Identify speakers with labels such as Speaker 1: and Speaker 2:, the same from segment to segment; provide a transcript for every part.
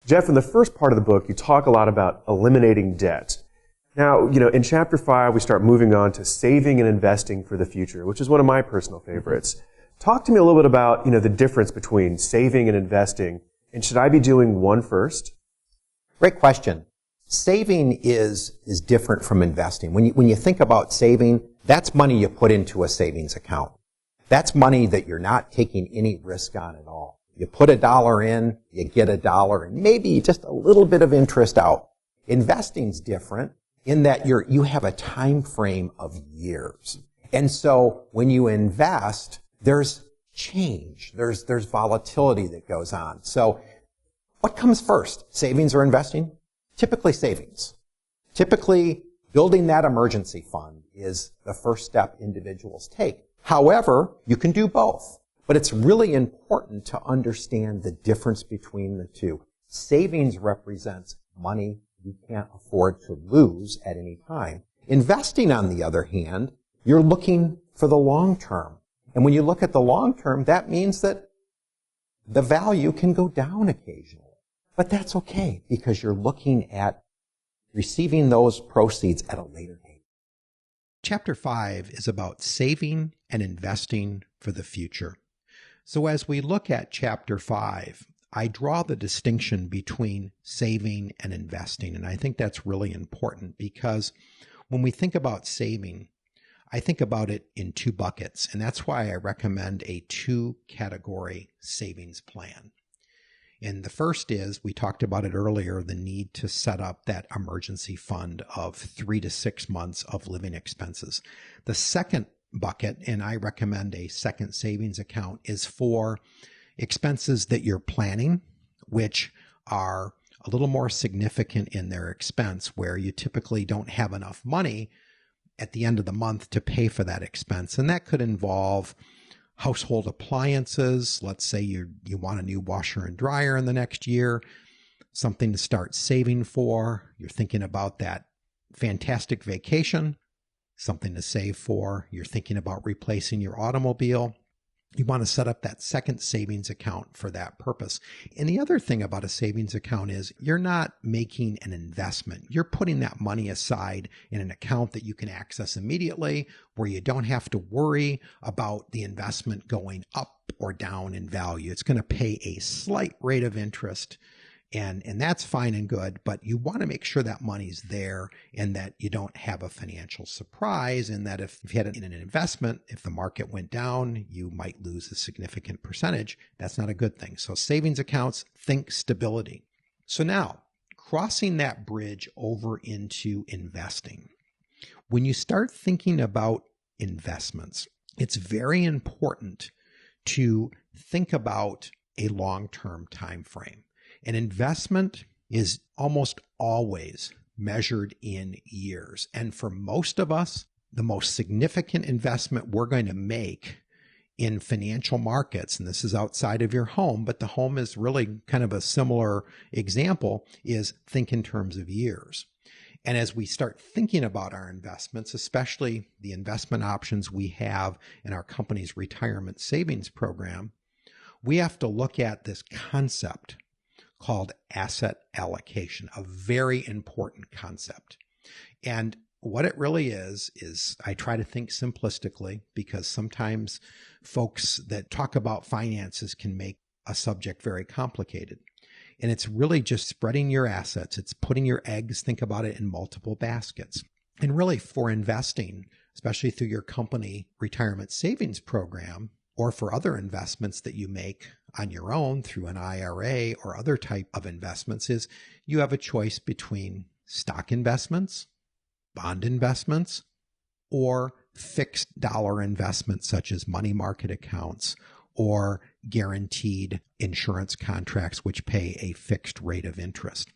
Speaker 1: Jeff, in the first part of the book, you talk a lot about eliminating debt. Now, in chapter 5, we start moving on to saving and investing for the future, which is one of my personal favorites. Talk to me a little bit about, the difference between saving and investing, and should I be doing one first?
Speaker 2: Great question. Saving is different from investing. When you think about saving, that's money you put into a savings account. That's money that you're not taking any risk on at all. You put $1 in, you get $1, and maybe just a little bit of interest out. Investing's different in that you have a time frame of years. And so when you invest, there's change. There's volatility that goes on. So what comes first? Savings or investing? Typically savings. Typically building that emergency fund is the first step individuals take. However, you can do both. But it's really important to understand the difference between the two. Savings represents money you can't afford to lose at any time. Investing, on the other hand, you're looking for the long term. And when you look at the long term, that means that the value can go down occasionally. But that's okay because you're looking at receiving those proceeds at a later date.
Speaker 3: Chapter 5 is about saving and investing for the future. So as we look at Chapter 5, I draw the distinction between saving and investing. And I think that's really important because when we think about saving, I think about it in two buckets. And that's why I recommend a 2-category savings plan. And the first is, we talked about it earlier, the need to set up that emergency fund of 3 to 6 months of living expenses. The second bucket, and I recommend a second savings account, is for expenses that you're planning, which are a little more significant in their expense, where you typically don't have enough money at the end of the month to pay for that expense. And that could involve household appliances. Let's say you want a new washer and dryer in the next year, something to start saving for. You're thinking about that fantastic vacation, something to save for. You're thinking about replacing your automobile. You want to set up that second savings account for that purpose. And the other thing about a savings account is you're not making an investment. You're putting that money aside in an account that you can access immediately, where you don't have to worry about the investment going up or down in value. It's going to pay a slight rate of interest. And that's fine and good, but you want to make sure that money's there and that you don't have a financial surprise, and that if you had it in an investment, if the market went down, you might lose a significant percentage. That's not a good thing. So savings accounts, think stability. So now, crossing that bridge over into investing. When you start thinking about investments, it's very important to think about a long-term time frame. An investment is almost always measured in years. And for most of us, the most significant investment we're going to make in financial markets, and this is outside of your home, but the home is really kind of a similar example, is think in terms of years. And as we start thinking about our investments, especially the investment options we have in our company's retirement savings program, we have to look at this concept called asset allocation, a very important concept. And what it really is I try to think simplistically, because sometimes folks that talk about finances can make a subject very complicated. And it's really just spreading your assets. It's putting your eggs, think about it, in multiple baskets. And really for investing, especially through your company retirement savings program, or for other investments that you make on your own through an IRA or other type of investments, is you have a choice between stock investments, bond investments, or fixed dollar investments such as money market accounts or guaranteed insurance contracts which pay a fixed rate of interest.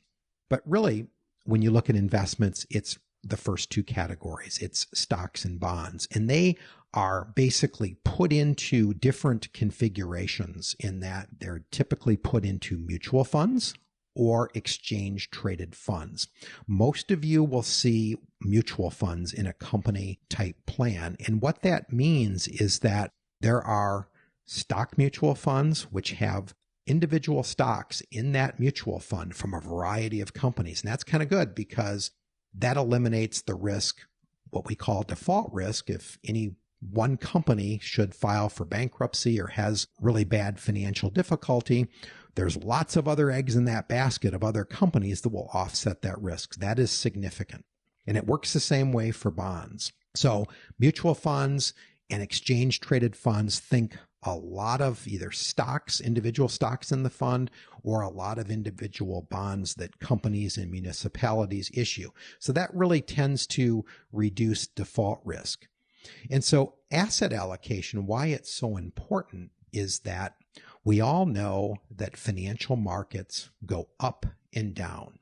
Speaker 3: But really, when you look at investments, it's the first 2 categories. It's stocks and bonds, and they are basically put into different configurations in that they're typically put into mutual funds or exchange traded funds. Most of you will see mutual funds in a company type plan. And what that means is that there are stock mutual funds which have individual stocks in that mutual fund from a variety of companies. And that's kind of good because that eliminates the risk, what we call default risk. If any one company should file for bankruptcy or has really bad financial difficulty, there's lots of other eggs in that basket of other companies that will offset that risk. That is significant. And it works the same way for bonds. So mutual funds and exchange traded funds think a lot of either stocks, individual stocks in the fund, or a lot of individual bonds that companies and municipalities issue. So that really tends to reduce default risk. And so asset allocation, why it's so important is that we all know that financial markets go up and down.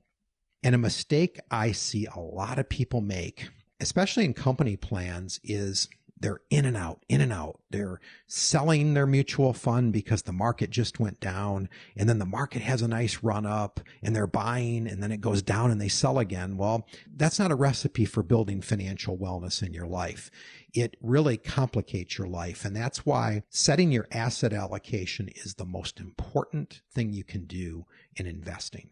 Speaker 3: And a mistake I see a lot of people make, especially in company plans, is they're in and out, in and out. They're selling their mutual fund because the market just went down, and then the market has a nice run up, and they're buying, and then it goes down and they sell again. Well, that's not a recipe for building financial wellness in your life. It really complicates your life. And that's why setting your asset allocation is the most important thing you can do in investing.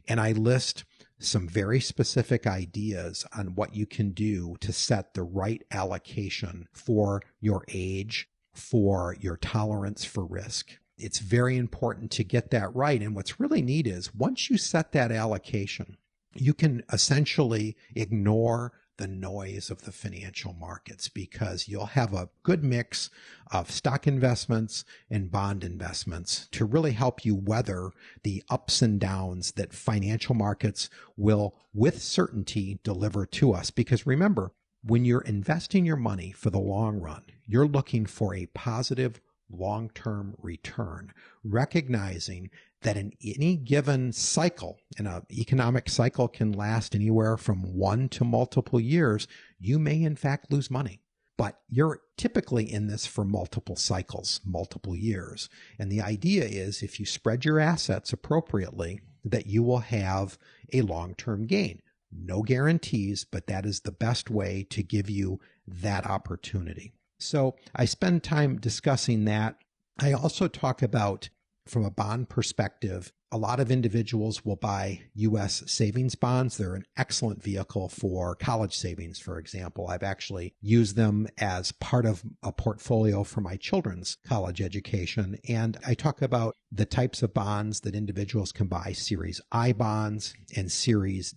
Speaker 3: And I list some very specific ideas on what you can do to set the right allocation for your age, for your tolerance for risk. It's very important to get that right. And what's really neat is once you set that allocation, you can essentially ignore the noise of the financial markets because you'll have a good mix of stock investments and bond investments to really help you weather the ups and downs that financial markets will with certainty deliver to us. Because remember, when you're investing your money for the long run, you're looking for a positive long-term return, recognizing that in any given cycle, and an economic cycle can last anywhere from 1 to multiple years, you may in fact lose money. But you're typically in this for multiple cycles, multiple years. And the idea is if you spread your assets appropriately, that you will have a long-term gain. No guarantees, but that is the best way to give you that opportunity. So I spend time discussing that. I also talk about, from a bond perspective, a lot of individuals will buy U.S. savings bonds. They're an excellent vehicle for college savings, for example. I've actually used them as part of a portfolio for my children's college education. And I talk about the types of bonds that individuals can buy, Series I bonds and Series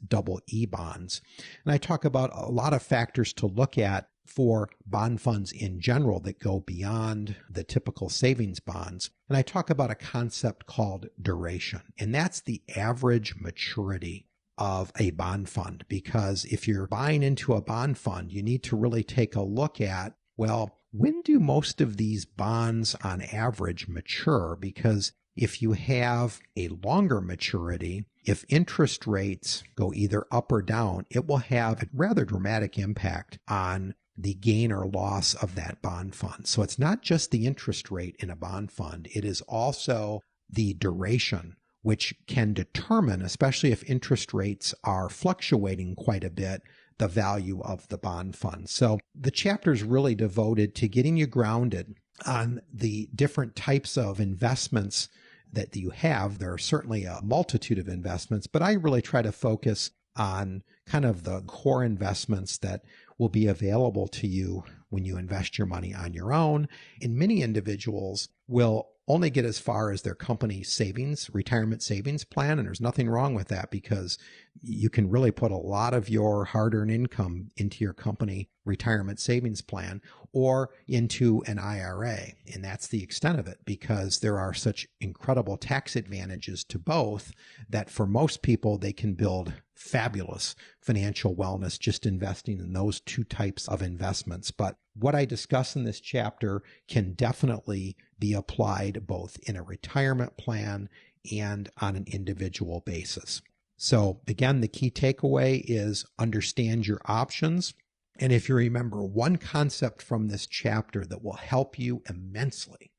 Speaker 3: EE bonds. And I talk about a lot of factors to look at for bond funds in general that go beyond the typical savings bonds. And I talk about a concept called duration, and that's the average maturity of a bond fund. Because if you're buying into a bond fund, you need to really take a look at, well, when do most of these bonds on average mature? Because if you have a longer maturity, if interest rates go either up or down, it will have a rather dramatic impact on the gain or loss of that bond fund. So it's not just the interest rate in a bond fund. It is also the duration, which can determine, especially if interest rates are fluctuating quite a bit, the value of the bond fund. So the chapter is really devoted to getting you grounded on the different types of investments that you have. There are certainly a multitude of investments, but I really try to focus on kind of the core investments that will be available to you when you invest your money on your own. And many individuals will only get as far as their company savings, retirement savings plan. And there's nothing wrong with that because you can really put a lot of your hard-earned income into your company retirement savings plan or into an IRA. And that's the extent of it because there are such incredible tax advantages to both that for most people, they can build fabulous financial wellness just investing in those two types of investments. But what I discuss in this chapter can definitely be applied both in a retirement plan and on an individual basis. So again, the key takeaway is understand your options. And if you remember one concept from this chapter that will help you immensely,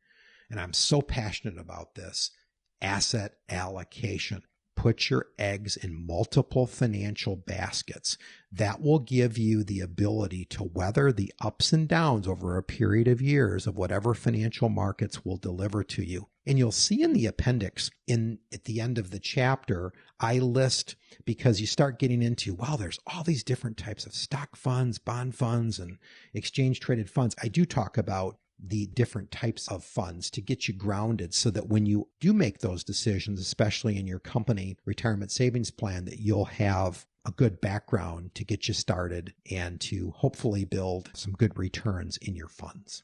Speaker 3: and I'm so passionate about this, asset allocation. put your eggs in multiple financial baskets. That will give you the ability to weather the ups and downs over a period of years of whatever financial markets will deliver to you. And you'll see in the appendix at the end of the chapter, I list, because you start getting into, wow, there's all these different types of stock funds, bond funds, and exchange traded funds. I do talk about the different types of funds to get you grounded so that when you do make those decisions, especially in your company retirement savings plan, that you'll have a good background to get you started and to hopefully build some good returns in your funds.